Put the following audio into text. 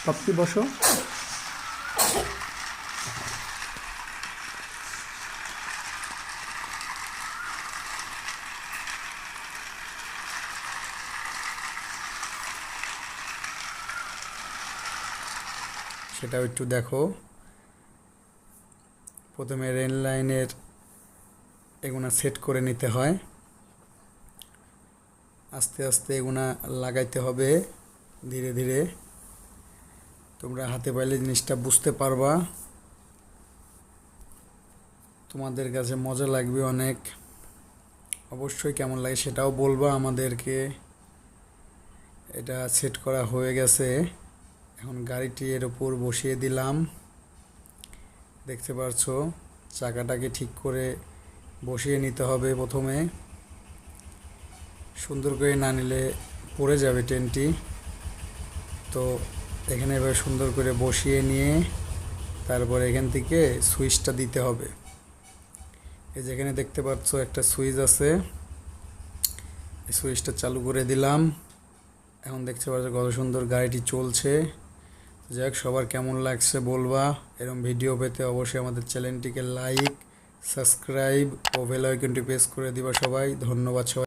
সবটি বসো। সেটাও একটু দেখো। প্রথমে রেল লাইনের এগুলা সেট করে নিতে হয়, আস্তে আস্তে এগুলা লাগাইতে হবে ধীরে ধীরে। তোমরা হাতে পাইলে জিনিসটা বুঝতে পারবা, তোমাদের কাছে মজা লাগবে অনেক। অবশ্যই কেমন লাগে সেটাও বলবা আমাদেরকে। এটা সেট করা হয়ে গেছে, এখন গাড়িটি এর উপর বসিয়ে দিলাম। দেখতে পারছো চাকাটাকে ঠিক করে বসিয়ে নিতে হবে প্রথমে, সুন্দর করে না নিলে পড়ে যাবে ট্রেনটি। তো এখানে এবার সুন্দর করে বসিয়ে নিয়ে তারপর এখান থেকে সুইচটা দিতে হবে। এই যেখানে দেখতে পাচ্ছ একটা সুইচ আছে, এই সুইচটা চালু করে দিলাম। এখন দেখতে পাচ্ছ কত সুন্দর গাড়িটি চলছে। যাক, সবার কেমন লাগছে বলবা। এরকম ভিডিও পেতে অবশ্যই আমাদের চ্যানেলটিকে লাইক, সাবস্ক্রাইব ও বেল আইকনটি প্রেস করে দিবা সবাই। ধন্যবাদ সবাই।